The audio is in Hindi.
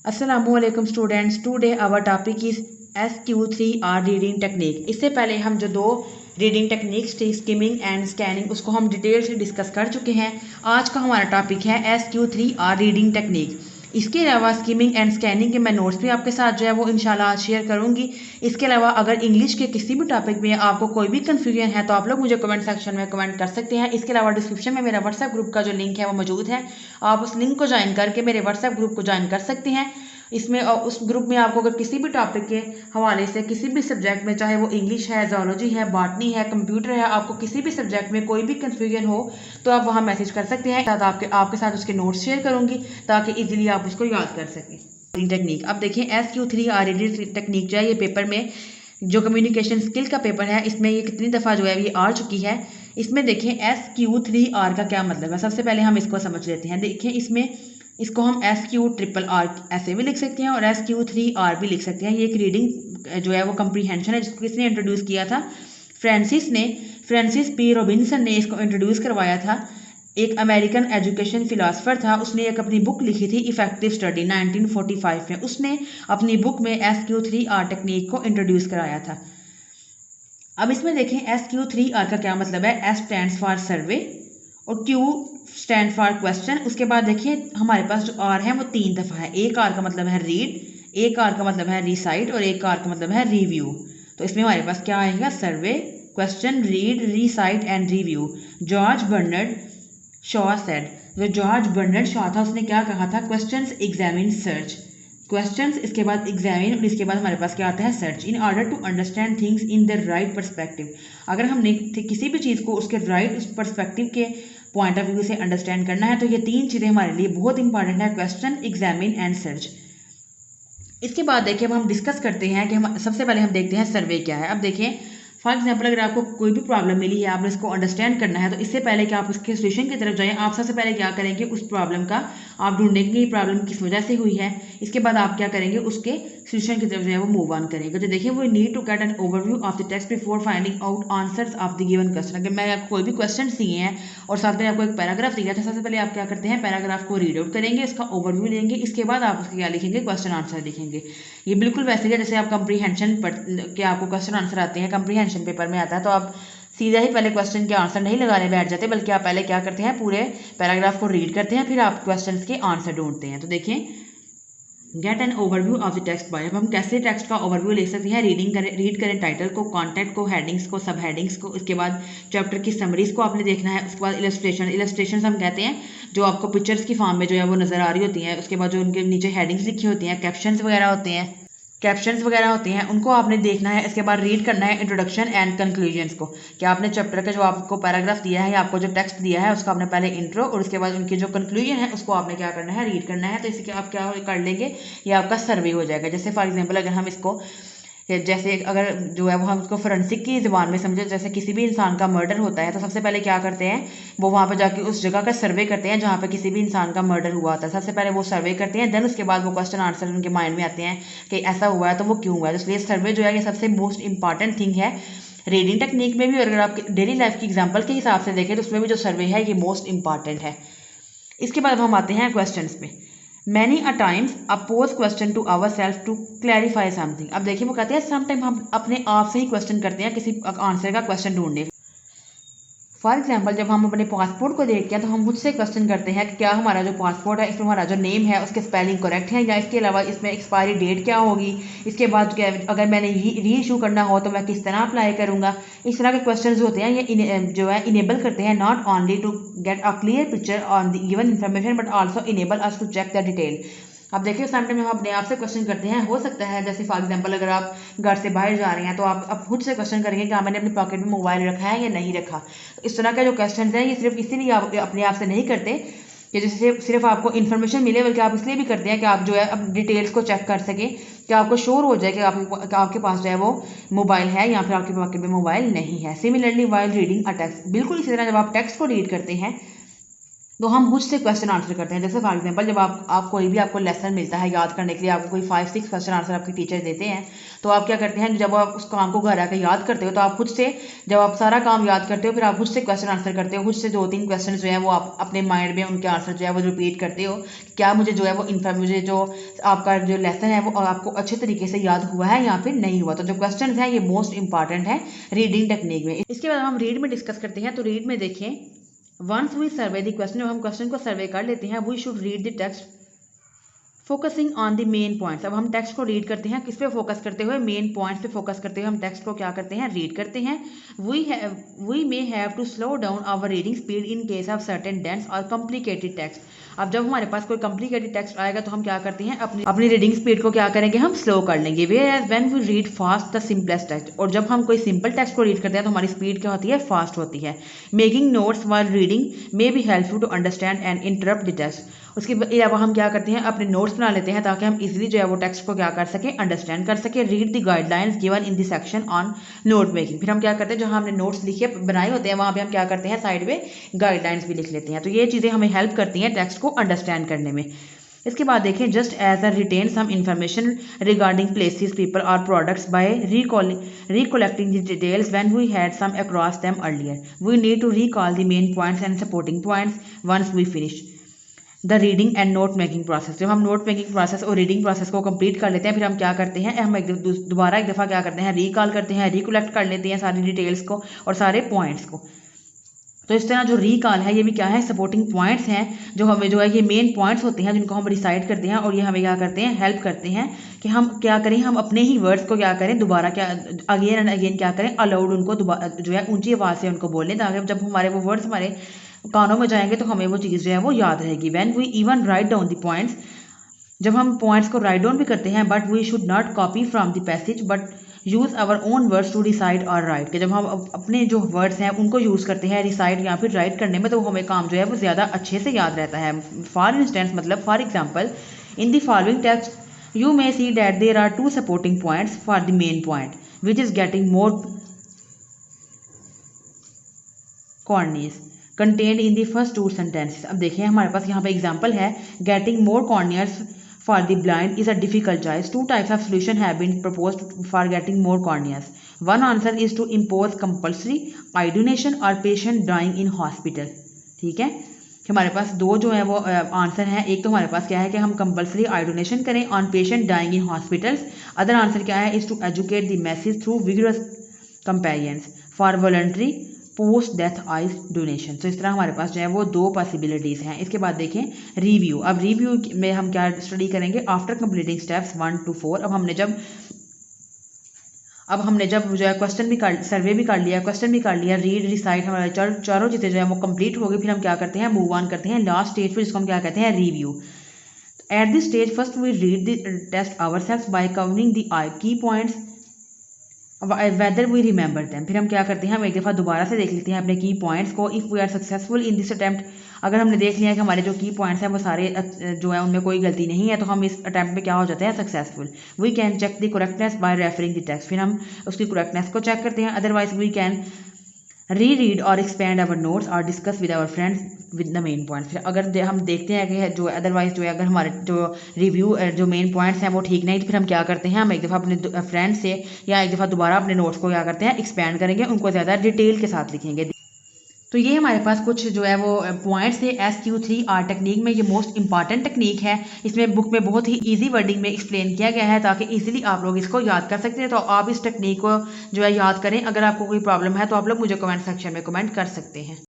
Assalamualaikum students. Today our topic is SQ3R reading technique. इससे पहले हम जो दो रीडिंग टेक्निक्स थी स्किमिंग एंड स्कैनिंग उसको हम डिटेल से डिस्कस कर चुके हैं। आज का हमारा टॉपिक है SQ3R रीडिंग टेक्निक। इसके अलावा स्किमिंग एंड स्कैनिंग के मैं नोट्स भी आपके साथ जो है वो इंशाल्लाह आज शेयर करूंगी। इसके अलावा अगर इंग्लिश के किसी भी टॉपिक में आपको कोई भी कन्फ्यूजन है तो आप लोग मुझे कमेंट सेक्शन में कमेंट कर सकते हैं। इसके अलावा डिस्क्रिप्शन में मेरा व्हाट्सएप ग्रुप का जो लिंक है वो मौजूद है, आप उस लिंक को ज्वाइन करके मेरे व्हाट्सएप ग्रुप को ज्वाइन कर सकते हैं। इसमें उस ग्रुप में आपको अगर किसी भी टॉपिक के हवाले से किसी भी सब्जेक्ट में, चाहे वो इंग्लिश है, जोलॉजी है, बॉटनी है, कंप्यूटर है, आपको किसी भी सब्जेक्ट में कोई भी कन्फ्यूजन हो तो आप वहाँ मैसेज कर सकते हैं। साथ आपके साथ उसके नोट्स शेयर करूंगी ताकि इजीली आप उसको याद कर सकें। टेक्निक अब देखें SQ3R रीडिंग टेक्निक जो है ये पेपर में जो कम्युनिकेशन स्किल का पेपर है इसमें ये कितनी दफ़ा जो है ये आ चुकी है। इसमें देखें SQ3R का क्या मतलब है। सबसे पहले हम इसको समझ लेते हैं। देखें इसमें इसको हम SQ RRR ऐसे भी लिख सकते हैं और SQ3R भी लिख सकते हैं। ये एक रीडिंग जो है वो कंप्रीहेंशन है जिसको किसने इंट्रोड्यूस किया था, फ्रांसिस पी रॉबिन्सन ने इसको इंट्रोड्यूस करवाया था। एक अमेरिकन एजुकेशन फिलासफर था, उसने एक अपनी बुक लिखी थी इफेक्टिव स्टडी 1945 में। उसने अपनी बुक में SQ3R टेक्निक को इंट्रोड्यूस कराया था। अब इसमें देखें SQ3R का क्या मतलब है। S स्टैंड्स फॉर सर्वे और Q स्टैंड फॉर क्वेश्चन। उसके बाद देखिए हमारे पास जो R है वो 3 दफ़ा है। एक R का मतलब है रीड, एक R का मतलब है रिसाइट और एक R का मतलब है रिव्यू। तो इसमें हमारे पास क्या आएगा, survey, question, read, recite and review. George Bernard Shaw said, जो जॉर्ज बर्नर्ड शॉ था उसने क्या कहा था, क्वेश्चंस एग्जामिन सर्च। क्वेश्चंस, इसके बाद एग्जामिन और इसके बाद हमारे पास क्या आता है, search. In order to understand things in the right perspective. अगर हमने किसी भी चीज़ को उसके राइट पर्सपेक्टिव के पॉइंट ऑफ व्यू से अंडरस्टैंड करना है तो ये 3 चीज़ें हमारे लिए बहुत इंपॉर्टेंट है, क्वेश्चन, एग्जामिन एंड सर्च। इसके बाद देखिए अब हम डिस्कस करते हैं कि हम सबसे पहले हम देखते हैं सर्वे क्या है। अब देखिए फॉर एग्जाम्पल अगर आपको कोई भी प्रॉब्लम मिली है, आपने इसको अंडरस्टैंड करना है तो इससे पहले कि आप उसके सोल्यूशन की तरफ जाएं, आप सबसे पहले क्या करेंगे, उस प्रॉब्लम का आप ढूंढेंगे ये प्रॉब्लम किस वजह से हुई है। इसके बाद आप क्या करेंगे, उसके सोल्यूशन की तरफ जो है वो मूव ऑन करेंगे। तो देखिए वो need to get an overview of the text before finding out answers of the given question. अगर मैं आपको कोई भी क्वेश्चन दिए हैं और साथ में आपको एक पैराग्राफ दिया है तो सबसे पहले आप क्या करते हैं, पैराग्राफ को रीड आउट करेंगे, उसका ओवरव्यू लेंगे, इसके बाद आप उसके क्या लिखेंगे, क्वेश्चन आंसर लिखेंगे। ये बिल्कुल वैसे ही जैसे आप कंप्रीहेंशन के आपको क्वेश्चन आंसर आते हैं, कंप्रीहेंशन पेपर में आता है तो आप सीधा ही पहले क्वेश्चन के आंसर नहीं लगाने बैठ जाते, बल्कि आप पहले क्या करते हैं, पूरे पैराग्राफ को रीड करते हैं, फिर आप क्वेश्चन के आंसर ढूंढते हैं। तो देखिए gate an overview of the text bye, अब हम कैसे टेक्स्ट का ओवरव्यू ले सकते हैं, रीड करें टाइटल को, कॉन्टेंट को, हेडिंग्स को, सब हेडिंग्स को, इसके बाद चैप्टर की समरीज को आपने देखना है। उसके बाद इलस्ट्रेशन हम कहते हैं जो आपको पिक्चर्स की फॉर्म में जो है वो नजर आ रही होती हैं। उसके बाद जो उनके नीचे हेडिंग्स लिखी होती हैं, कैप्शंस वगैरह होते हैं, उनको आपने देखना है। इसके बाद रीड करना है इंट्रोडक्शन एंड कंक्लूजन्स को, कि आपने चैप्टर का जो आपको पैराग्राफ दिया है या आपको जो टेक्स्ट दिया है उसका आपने पहले इंट्रो और उसके बाद उनकी जो कंक्लूजन है उसको आपने क्या करना है, रीड करना है। तो इसके आप क्या कर लेंगे, ये आपका सर्वे हो जाएगा। जैसे फॉर एग्जाम्पल अगर हम इसको जैसे अगर जो है वो हम उसको फोरेंसिक की ज़बान में समझे, जैसे किसी भी इंसान का मर्डर होता है तो सबसे पहले क्या करते हैं, वो वहाँ पर जाके उस जगह का सर्वे करते हैं जहाँ पे किसी भी इंसान का मर्डर हुआ होता है। सबसे पहले वो सर्वे करते हैं, देन उसके बाद वो क्वेश्चन आंसर उनके माइंड में आते हैं कि ऐसा हुआ है तो वो क्यों हुआ है। तो इसलिए सर्वे जो है ये सबसे मोस्ट इंपॉर्टेंट थिंग है रीडिंग टेक्निक में भी। और अगर आप डेली लाइफ की एग्जाम्पल के हिसाब से देखें तो उसमें भी जो सर्वे है ये मोस्ट इंपॉर्टेंट है। इसके बाद हम आते हैं क्वेश्चन पे। Many a times a pose question to our self to clarify something. अब देखिए वो कहते हैं समटाइम हम अपने आप से ही क्वेश्चन करते हैं किसी आंसर का क्वेश्चन ढूंढने। फॉर एग्जाम्पल जब हम अपने पासपोर्ट को देखते हैं तो हम खुद से क्वेश्चन करते हैं कि क्या हमारा जो पासपोर्ट है इसमें हमारा जो नेम है उसके स्पेलिंग करेक्ट है, या इसके अलावा इसमें एक्सपायरी डेट क्या होगी, इसके बाद क्या अगर मैंने री इशू करना हो तो मैं किस तरह अप्लाई करूँगा। इस तरह के क्वेश्चन होते हैं ये जो है इनेबल करते हैं not only to get a clear picture on the given information but also enable us to check the detail. अब देखिए उस टाइम हम अपने आप से क्वेश्चन करते हैं। हो सकता है जैसे फॉर एग्जांपल अगर आप घर से बाहर जा रहे हैं तो आप खुद से क्वेश्चन करेंगे कि मैंने अपनी पॉकेट में मोबाइल रखा है या नहीं रखा। इस तरह के जो क्वेश्चन हैं ये सिर्फ इसीलिए आप अपने आप से नहीं करते कि जैसे सिर्फ आपको इन्फॉर्मेशन मिले, बल्कि आप इसलिए भी करते हैं कि आप जो है अब डिटेल्स को चेक कर सकें, कि आपको श्योर हो जाए कि आपके पास जो है वो मोबाइल है या फिर आपके पॉकेट में मोबाइल नहीं है। Similarly while reading a text, बिल्कुल इसी तरह जब आप टेक्स्ट को रीड करते हैं तो हम मुझ से क्वेश्चन आंसर करते हैं। जैसे फॉर एग्जांपल जब आप कोई भी आपको लेसन मिलता है याद करने के लिए, आपको कोई 5-6 क्वेश्चन आंसर आपके टीचर देते हैं, तो आप क्या करते हैं, जब आप उस काम को घर आकर याद करते हो तो आप खुद से, जब आप सारा काम याद करते हो फिर आप खुद से क्वेश्चन आंसर करते हो, खुद से 2-3 क्वेश्चन जो है वो आप अपने माइंड में उनके आंसर जो है वो रिपीट करते हो, क्या मुझे जो है वो मुझे जो आपका जो लेसन है वो आपको अच्छे तरीके से याद हुआ है या फिर नहीं हुआ। तो जो क्वेश्चन है ये मोस्ट इंपॉर्टेंट है रीडिंग टेक्निक में। इसके बाद हम रीड में डिस्कस करते हैं। तो रीड में देखें, once we survey the question, जब हम क्वेश्चन को सर्वे कर लेते हैं, we should read the text focusing on the main points. अब हम टेक्स्ट को रीड करते हैं, किस पे फोकस करते हुए, मेन पॉइंट्स पे फोकस करते हुए हम टेक्स्ट को क्या करते हैं, रीड करते हैं। We may have to slow down our reading speed in case of certain dense और कॉम्प्लिकेटेड टेक्स्ट। अब जब हमारे पास कोई कॉम्प्लिकेटेड टेक्स्ट आएगा तो हम क्या करते हैं, अपनी रीडिंग स्पीड को क्या करेंगे, हम स्लो कर लेंगे। When we read fast the simplest text, और जब हम कोई सिंपल टेक्स्ट को रीड करते हैं तो हमारी स्पीड क्या होती है, फास्ट होती है। Making notes while reading may be helpful to understand and interpret the text. उसके अलावा हम क्या करते हैं, अपने नोट्स बना लेते हैं ताकि हम इजीली जो है वो टेक्स्ट को क्या कर सकें, अंडरस्टैंड कर सकें। Read the guidelines given in the section on note making. फिर हम क्या करते हैं, जहाँ हमने नोट्स लिखे बनाए होते हैं वहाँ पे हम क्या करते हैं, साइड में गाइडलाइंस भी लिख लेते हैं। तो ये चीज़ें हमें हेल्प करती हैं टेक्स्ट को अंडरस्टैंड करने में। इसके बाद देखें, just as a retain some information regarding places people और products by recollecting the details when we had some across them earlier, we need to recall the main points and supporting points once we finish the reading and note making process. जब हम नोट मेकिंग प्रोसेस और रीडिंग प्रोसेस को कंप्लीट कर लेते हैं, फिर हम क्या करते हैं, हम दोबारा एक दफ़ा क्या करते हैं, रिकॉल करते हैं, रिकोलेक्ट कर लेते हैं सारी डिटेल्स को और सारे पॉइंट्स को। तो इस तरह जो रिकॉल है ये भी क्या है, सपोर्टिंग पॉइंट्स हैं, जो हमें जो है ये मेन पॉइंट्स होते हैं जिनको हम रिसाइड करते हैं, और ये हमें क्या करते हैं, हेल्प करते हैं कि हम क्या करें, हम अपने ही वर्ड्स को क्या करें, दोबारा क्या अगेन एंड अगेन क्या करें, अलाउड उनको जो है ऊंची आवाज़ से उनको बोलें, ताकि जब हमारे वो वर्ड्स हमारे कानों में जाएंगे तो हमें वो चीज़ जो है वो याद रहेगी। When we even write down the points, जब हम पॉइंट्स को राइट डाउन भी करते हैं, but we should not copy from the passage but use our own words to recite और राइट, कि जब हम अपने जो वर्ड्स हैं उनको यूज़ करते हैं रिसाइड या फिर राइट करने में, तो हमें काम जो है वो ज़्यादा अच्छे से याद रहता है। फॉर इंस्टेंस, मतलब for example, in the following text you may see that there are 2 supporting points for the main point which is getting more corneas content in the first 2 sentences। अब देखिए हमारे पास यहाँ पे एग्जाम्पल है, getting more corneas for the blind is a difficult choice. 2 types of solution have been proposed for getting more corneas. One answer is to impose compulsory eye donation और patient dying in hospital। ठीक है, हमारे पास दो जो है वो आंसर हैं। एक तो हमारे पास क्या है कि हम कंपलसरी आई डोनेशन करें on patient dying in hospitals. Other answer क्या है, is to educate the message through vigorous campaigns for voluntary post death eye donation. तो इस तरह हमारे पास जो है वो 2 पॉसिबिलिटीज़ हैं। इसके बाद देखें रिव्यू। अब रिव्यू में हम क्या स्टडी करेंगे, आफ्टर कंप्लीटिंग स्टेप्स 1 to 4। अब हमने जब जो है क्वेश्चन भी कर, सर्वे भी कर लिया, क्वेश्चन भी कर लिया, रीड रिसाइट हमारे चारों चीज़ें जो है वो कंप्लीट हो गई, फिर हम क्या करते हैं, मूव ऑन करते हैं लास्ट स्टेज पर, जिसको हम क्या कहते हैं, review. At this stage first we read the test ourselves by covering the key points whether we remember them. फिर हम क्या करते हैं, हम एक दफ़ा दोबारा से देख लेते हैं अपने की पॉइंट्स को। If we are successful in this attempt, अगर हमने देख लिया कि हमारे जो की पॉइंट्स हैं वो सारे जो है उनमें कोई गलती नहीं है, तो हम इस अटैम्प्ट में क्या हो जाते हैं, successful. We can check the correctness by referring the text. फिर हम उसकी करेक्टनेस को चेक करते हैं। अदरवाइज वी कैन रीड और एक्सपेंड आवर नोट्स और discuss with our friends with the main points. फिर अगर हम देखते हैं कि जो अदरवाइज जो है अगर हमारे जो रिव्यू जो मेन पॉइंट्स हैं वो ठीक नहीं, तो फिर हम क्या करते हैं, हम एक दफ़ा अपने फ्रेंड्स से या एक दफ़ा दोबारा अपने नोट्स को क्या करते हैं, एक्सपेंड करेंगे, उनको ज़्यादा डिटेल के साथ लिखेंगे। तो ये हमारे पास कुछ जो है वो पॉइंट्स है SQ3R टेक्निक में। ये मोस्ट इंपॉर्टेंट टेक्निक है। इसमें बुक में बहुत ही इजी वर्डिंग में एक्सप्लेन किया गया है ताकि इजीली आप लोग इसको याद कर सकते हैं। तो आप इस टेक्निक को जो है याद करें। अगर आपको कोई प्रॉब्लम है तो आप लोग मुझे कमेंट सेक्शन में कमेंट कर सकते हैं।